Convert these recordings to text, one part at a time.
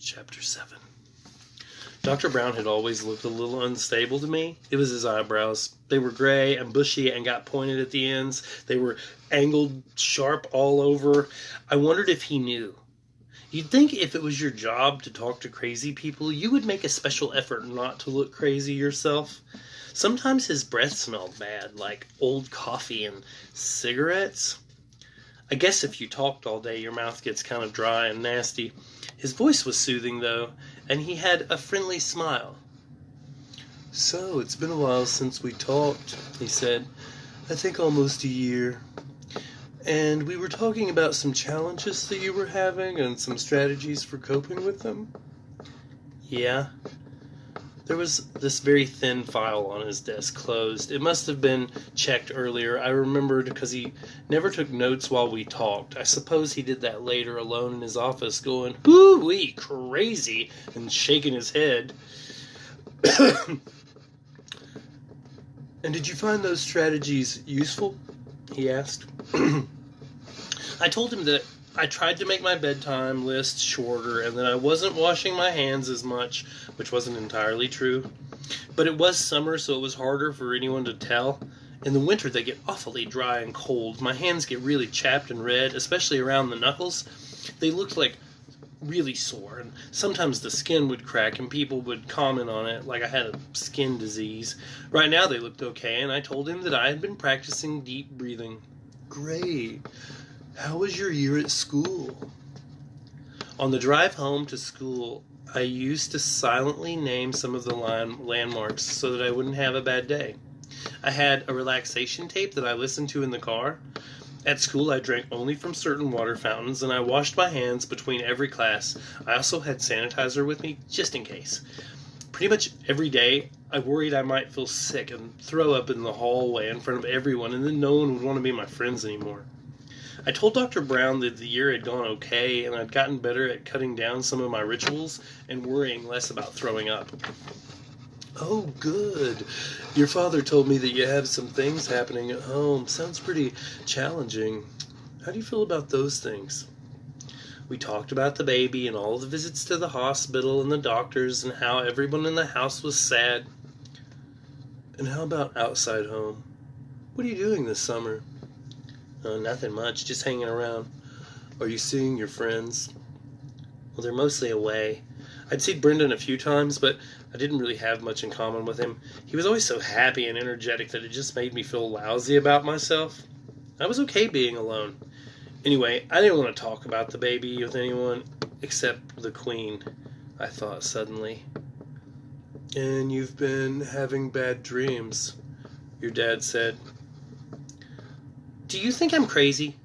Chapter 7. Dr. Brown had always looked a little unstable to me. It was his eyebrows. They were gray and bushy and got pointed at the ends. They were angled sharp all over. I wondered if he knew. You'd think if it was your job to talk to crazy people, you would make a special effort not to look crazy yourself. Sometimes his breath smelled bad, like old coffee and cigarettes. I guess if you talked all day, your mouth gets kind of dry and nasty. His voice was soothing, though, and he had a friendly smile. "So, it's been a while since we talked," he said. "I think almost a year. And we were talking about some challenges that you were having and some strategies for coping with them." "Yeah." There was this very thin file on his desk, closed. It must have been checked earlier. I remembered because he never took notes while we talked. I suppose he did that later alone in his office, going, "Hoo-wee, crazy," and shaking his head. "And did you find those strategies useful?" he asked. I told him that I tried to make my bedtime list shorter and that I wasn't washing my hands as much, which wasn't entirely true. But it was summer, so it was harder for anyone to tell. In the winter, they get awfully dry and cold. My hands get really chapped and red, especially around the knuckles. They looked like really sore, and sometimes the skin would crack and people would comment on it like I had a skin disease. Right now they looked okay, and I told him that I had been practicing deep breathing. "Great. How was your year at school?" On the drive home to school, I used to silently name some of the landmarks so that I wouldn't have a bad day. I had a relaxation tape that I listened to in the car. At school, I drank only from certain water fountains, and I washed my hands between every class. I also had sanitizer with me, just in case. Pretty much every day, I worried I might feel sick and throw up in the hallway in front of everyone, and then no one would want to be my friends anymore. I told Dr. Brown that the year had gone okay, and I'd gotten better at cutting down some of my rituals and worrying less about throwing up. "Oh, good. Your father told me that you have some things happening at home. Sounds pretty challenging. How do you feel about those things?" We talked about the baby and all the visits to the hospital and the doctors and how everyone in the house was sad. "And how about outside home? What are you doing this summer?" "Nothing much, just hanging around." "Are you seeing your friends?" "Well, they're mostly away. I'd seen Brendan a few times, but I didn't really have much in common with him. He was always so happy and energetic that it just made me feel lousy about myself. I was okay being alone. Anyway, I didn't want to talk about the baby with anyone except the Queen," I thought suddenly. "And you've been having bad dreams," your dad said. "Do you think I'm crazy?"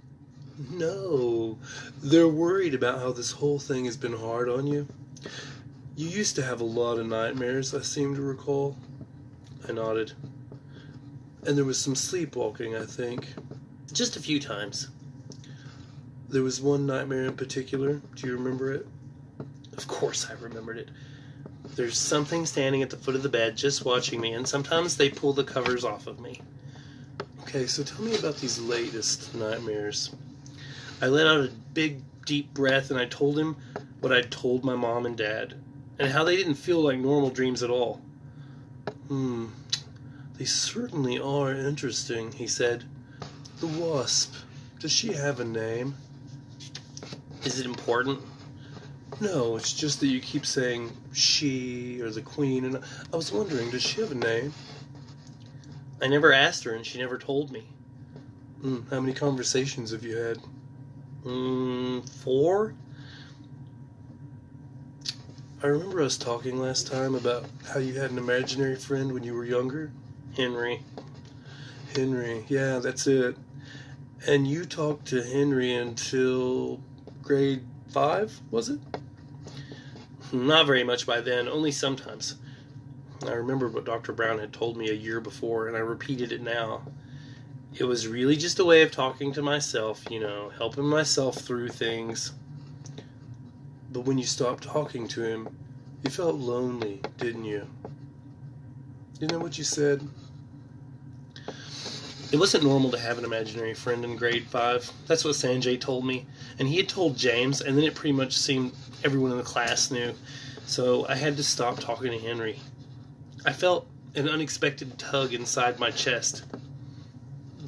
"No. They're worried about how this whole thing has been hard on you. You used to have a lot of nightmares, I seem to recall." I nodded. "And there was some sleepwalking, I think." "Just a few times." "There was one nightmare in particular. Do you remember it?" Of course I remembered it. There's something standing at the foot of the bed just watching me, and sometimes they pull the covers off of me. "Okay, so tell me about these latest nightmares." I let out a big, deep breath, and I told him what I'd told my mom and dad, and how they didn't feel like normal dreams at all. They certainly are interesting," he said. "The wasp, does she have a name?" "Is it important?" "No, it's just that you keep saying she or the Queen, and I was wondering, does she have a name?" "I never asked her, and she never told me." How many conversations have you had?" 4. "I remember us talking last time about how you had an imaginary friend when you were younger." "Henry." "Henry, yeah, that's it. And you talked to Henry until grade 5, was it?" "Not very much by then, only sometimes." I remembered what Dr. Brown had told me a year before, and I repeated it now. It was really just a way of talking to myself, helping myself through things. "But when you stopped talking to him, you felt lonely, didn't you?" "You know what you said?" It wasn't normal to have an imaginary friend in grade 5. That's what Sanjay told me. And he had told James, and then it pretty much seemed everyone in the class knew. So I had to stop talking to Henry. I felt an unexpected tug inside my chest.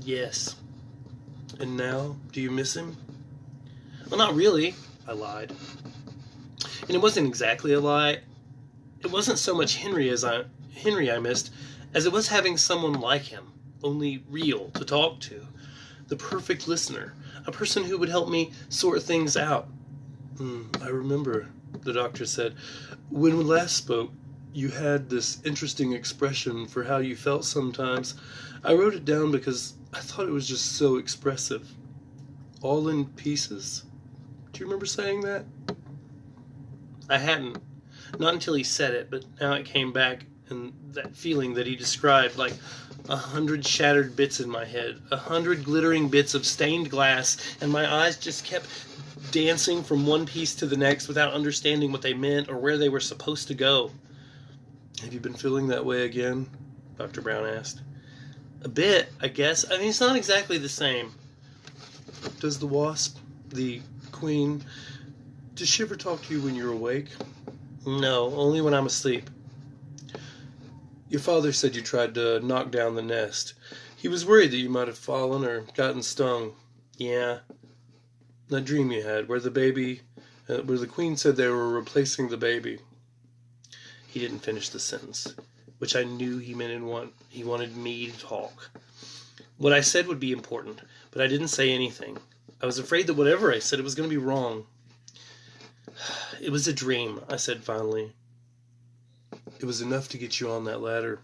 Yes. And now, do you miss him? Well, not really, I lied. And it wasn't exactly a lie. It wasn't so much Henry I missed, as it was having someone like him, only real, to talk to. The perfect listener, a person who would help me sort things out. I remember, the doctor said. When we last spoke, you had this interesting expression for how you felt sometimes. I wrote it down because I thought it was just so expressive. All in pieces? Do you remember saying that? I hadn't. Not until he said it, but now it came back, and that feeling that he described, like 100 shattered bits in my head, 100 glittering bits of stained glass, and my eyes just kept dancing from one piece to the next without understanding what they meant or where they were supposed to go. Have you been feeling that way again? Dr. Brown asked. A bit, I guess. I mean, it's not exactly the same. Does the wasp, the queen, does she ever talk to you when you're awake? No, only when I'm asleep. Your father said you tried to knock down the nest. He was worried that you might have fallen or gotten stung. Yeah. That dream you had, where the queen said they were replacing the baby. He didn't finish the sentence, which I knew he meant he wanted me to talk. What I said would be important, but I didn't say anything. I was afraid that whatever I said, it was going to be wrong. It was a dream, I said finally. It was enough to get you on that ladder.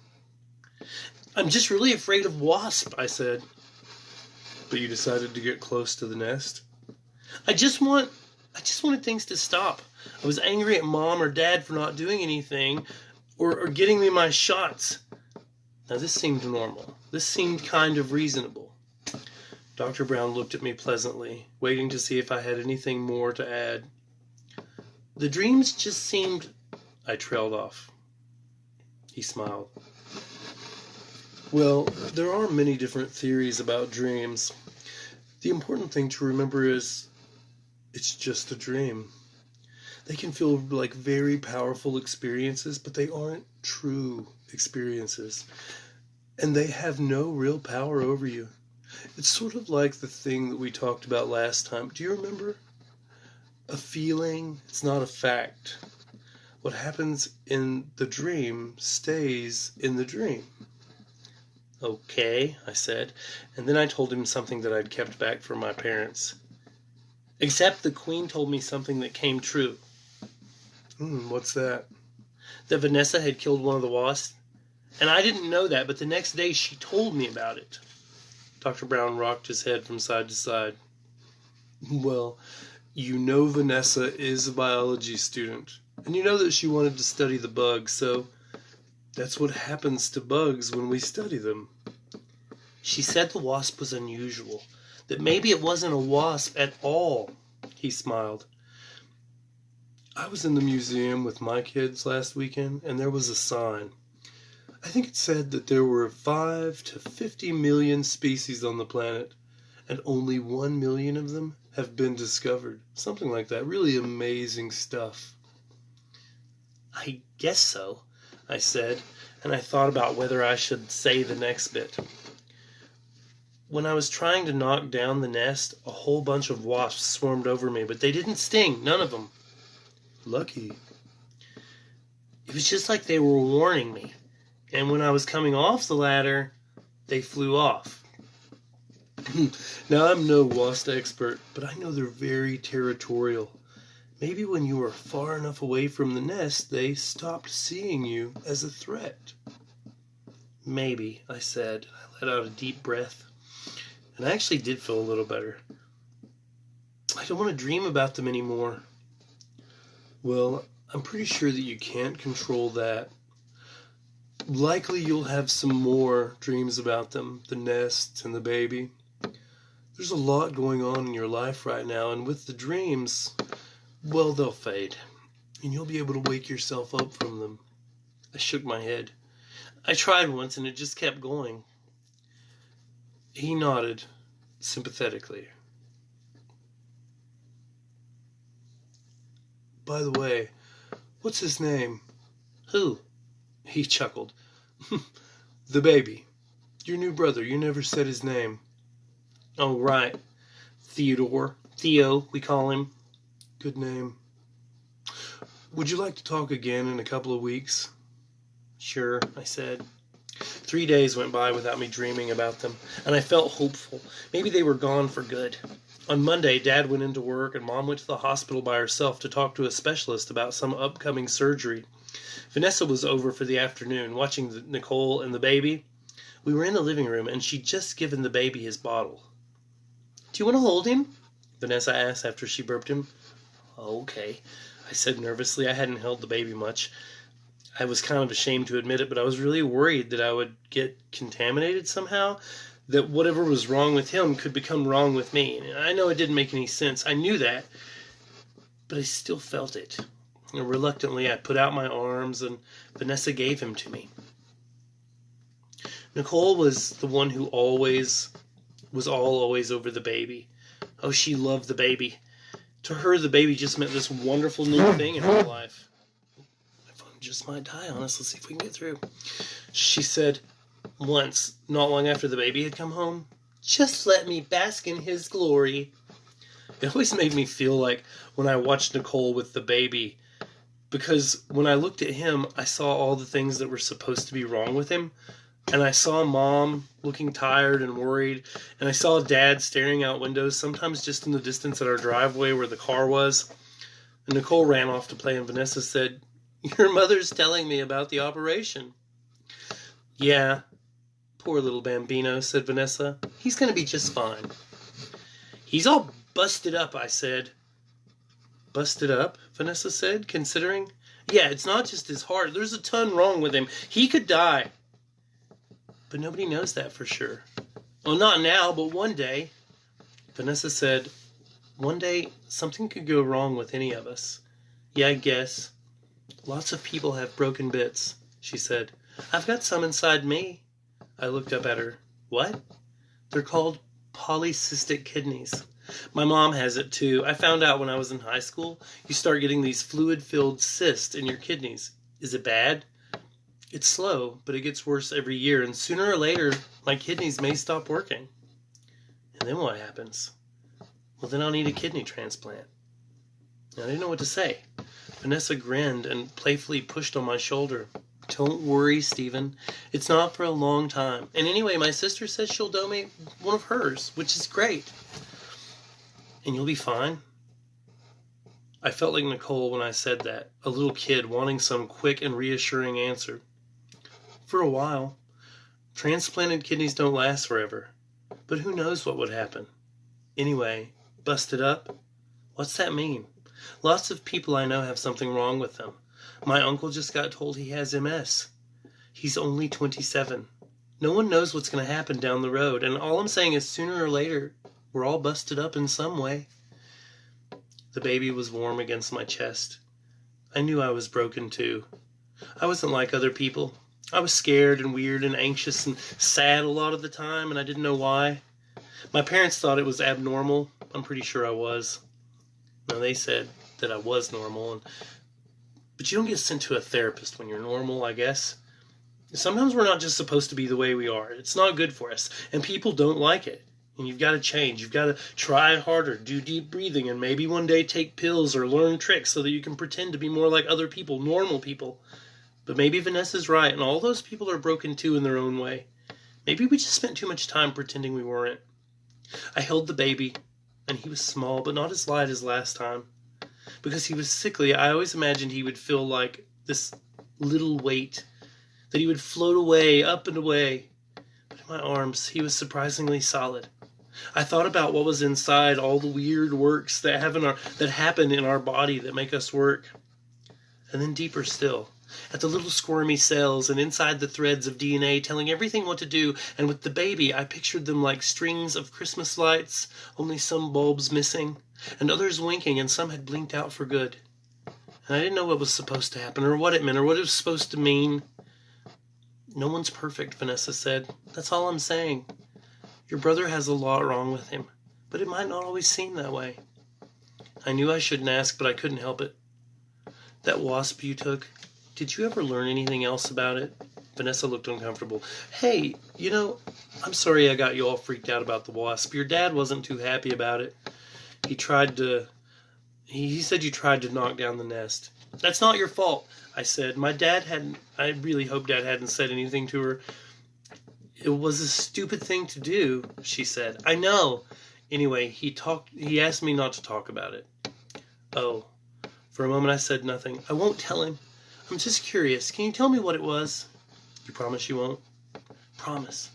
I'm just really afraid of wasp, I said. But you decided to get close to the nest? I just wanted things to stop. I was angry at Mom or Dad for not doing anything or getting me my shots. Now this seemed normal. This seemed kind of reasonable. Dr. Brown looked at me pleasantly, waiting to see if I had anything more to add. The dreams just seemed... I trailed off. He smiled. Well, there are many different theories about dreams. The important thing to remember is it's just a dream. They can feel like very powerful experiences, but they aren't true experiences. And they have no real power over you. It's sort of like the thing that we talked about last time. Do you remember? A feeling, it's not a fact. What happens in the dream stays in the dream. Okay, I said, and then I told him something that I'd kept back from my parents. Except the queen told me something that came true. What's that? That Vanessa had killed one of the wasps. And I didn't know that, but the next day she told me about it. Dr. Brown rocked his head from side to side. Well, you know Vanessa is a biology student. And you know that she wanted to study the bugs, so that's what happens to bugs when we study them. She said the wasp was unusual, that maybe it wasn't a wasp at all. He smiled. I was in the museum with my kids last weekend, and there was a sign. I think it said that there were 5 to 50 million species on the planet, and only 1 million of them have been discovered. Something like that. Really amazing stuff. I guess so, I said, and I thought about whether I should say the next bit. When I was trying to knock down the nest, a whole bunch of wasps swarmed over me, but they didn't sting, none of them. Lucky. It was just like they were warning me. And when I was coming off the ladder, they flew off. Now, I'm no wasp expert, but I know they're very territorial. Maybe when you were far enough away from the nest, they stopped seeing you as a threat. Maybe, I said. I let out a deep breath. And I actually did feel a little better. I don't want to dream about them anymore. Well, I'm pretty sure that you can't control that. Likely you'll have some more dreams about them, the nest and the baby. There's a lot going on in your life right now, and with the dreams, well, they'll fade, and you'll be able to wake yourself up from them. I shook my head. I tried once, and it just kept going. He nodded sympathetically. By the way, what's his name? Who? He chuckled. The baby. Your new brother. You never said his name. Oh, right. Theodore. Theo, we call him. Good name. Would you like to talk again in a couple of weeks? Sure, I said. 3 days went by without me dreaming about them, and I felt hopeful. Maybe they were gone for good. On Monday, Dad went into work, and Mom went to the hospital by herself to talk to a specialist about some upcoming surgery. Vanessa was over for the afternoon, watching Nicole and the baby. We were in the living room, and she'd just given the baby his bottle. Do you want to hold him? Vanessa asked after she burped him. Okay, I said nervously. I hadn't held the baby much. I was kind of ashamed to admit it, but I was really worried that I would get contaminated somehow, that whatever was wrong with him could become wrong with me. I know it didn't make any sense. I knew that, but I still felt it. And reluctantly, I put out my arms, and Vanessa gave him to me. Nicole was the one who always over the baby. Oh, she loved the baby. To her, the baby just meant this wonderful new thing in her life. My phone just might die on us. Let's see if we can get through. She said once, not long after the baby had come home, just let me bask in his glory. It always made me feel like when I watched Nicole with the baby, because when I looked at him, I saw all the things that were supposed to be wrong with him. And I saw Mom looking tired and worried. And I saw Dad staring out windows, sometimes just in the distance at our driveway where the car was. And Nicole ran off to play, and Vanessa said, your mother's telling me about the operation. Yeah, poor little Bambino, said Vanessa. He's going to be just fine. He's all busted up, I said. Busted up? Vanessa said, considering. Yeah, it's not just his heart. There's a ton wrong with him. He could die. But nobody knows that for sure. Well, not now, but one day. Vanessa said, one day something could go wrong with any of us. Yeah, I guess. Lots of people have broken bits, she said. I've got some inside me. I looked up at her. What? They're called polycystic kidneys. My mom has it too. I found out when I was in high school. You start getting these fluid-filled cysts in your kidneys. Is it bad? It's slow, but it gets worse every year, and sooner or later, my kidneys may stop working. And then what happens? Well, then I'll need a kidney transplant. I didn't know what to say. Vanessa grinned and playfully pushed on my shoulder. Don't worry, Stephen. It's not for a long time. And anyway, my sister says she'll donate one of hers, which is great. And you'll be fine? I felt like Nicole when I said that, a little kid wanting some quick and reassuring answer. For a while. Transplanted kidneys don't last forever. But who knows what would happen? Anyway, busted up? What's that mean? Lots of people I know have something wrong with them. My uncle just got told he has MS. He's only 27. No one knows what's going to happen down the road, and all I'm saying is sooner or later, we're all busted up in some way. The baby was warm against my chest. I knew I was broken too. I wasn't like other people. I was scared and weird and anxious and sad a lot of the time, and I didn't know why. My parents thought it was abnormal. I'm pretty sure I was. Now, they said that I was normal, but you don't get sent to a therapist when you're normal, I guess. Sometimes we're not just supposed to be the way we are. It's not good for us, and people don't like it. And you've got to change. You've got to try harder, do deep breathing, and maybe one day take pills or learn tricks so that you can pretend to be more like other people, normal people. But maybe Vanessa's right, and all those people are broken too in their own way. Maybe we just spent too much time pretending we weren't. I held the baby, and he was small, but not as light as last time. Because he was sickly, I always imagined he would feel like this little weight, that he would float away, up and away. But in my arms, he was surprisingly solid. I thought about what was inside all the weird works that happen in our body that make us work. And then deeper still, at the little squirmy cells and inside the threads of DNA telling everything what to do, and with the baby, I pictured them like strings of Christmas lights, only some bulbs missing, and others winking, and some had blinked out for good. And I didn't know what was supposed to happen, or what it meant, or what it was supposed to mean. No one's perfect, Vanessa said. That's all I'm saying. Your brother has a lot wrong with him, but it might not always seem that way. I knew I shouldn't ask, but I couldn't help it. That wasp you took, did you ever learn anything else about it? Vanessa looked uncomfortable. Hey, I'm sorry I got you all freaked out about the wasp. Your dad wasn't too happy about it. He said you tried to knock down the nest. That's not your fault, I said. I really hope Dad hadn't said anything to her. It was a stupid thing to do, she said. I know. Anyway, he asked me not to talk about it. Oh. For a moment I said nothing. I won't tell him. I'm just curious. Can you tell me what it was? You promise you won't? Promise.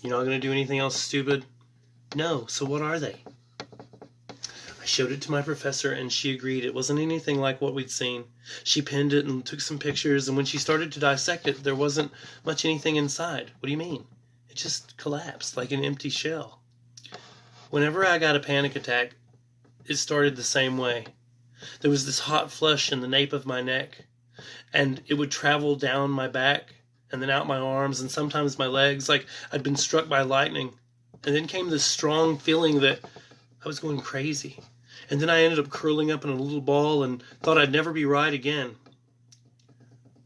You're not going to do anything else stupid? No. So what are they? I showed it to my professor and she agreed it wasn't anything like what we'd seen. She pinned it and took some pictures, and when she started to dissect it, there wasn't much anything inside. What do you mean? It just collapsed like an empty shell. Whenever I got a panic attack, it started the same way. There was this hot flush in the nape of my neck, and it would travel down my back and then out my arms and sometimes my legs, like I'd been struck by lightning. And then came this strong feeling that I was going crazy. And then I ended up curling up in a little ball and thought I'd never be right again.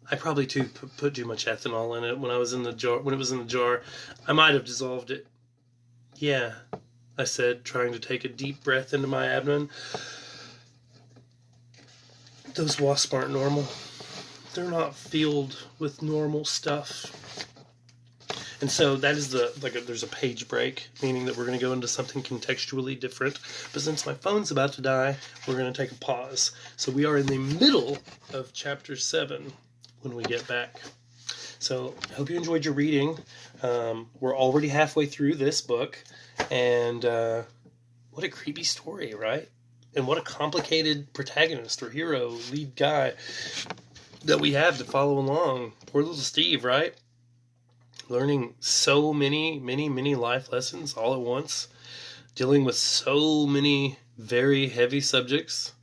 I probably put too much ethanol in it when it was in the jar. I might have dissolved it. Yeah, I said, trying to take a deep breath into my abdomen. Those wasps aren't normal. They're not filled with normal stuff. And so that is there's a page break, meaning that we're going to go into something contextually different. But since my phone's about to die, we're going to take a pause. So we are in the middle of chapter 7 when we get back. So I hope you enjoyed your reading. We're already halfway through this book. And what a creepy story, right? And what a complicated protagonist or hero, lead guy that we have to follow along. Poor little Steve, right? Learning so many life lessons all at once. Dealing with so many very heavy subjects.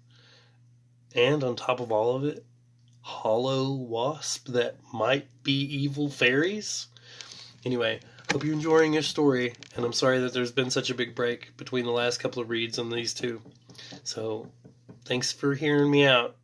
And on top of all of it, hollow wasp that might be evil fairies. Anyway, hope you're enjoying your story. And I'm sorry that there's been such a big break between the last couple of reads and these two. So, thanks for hearing me out.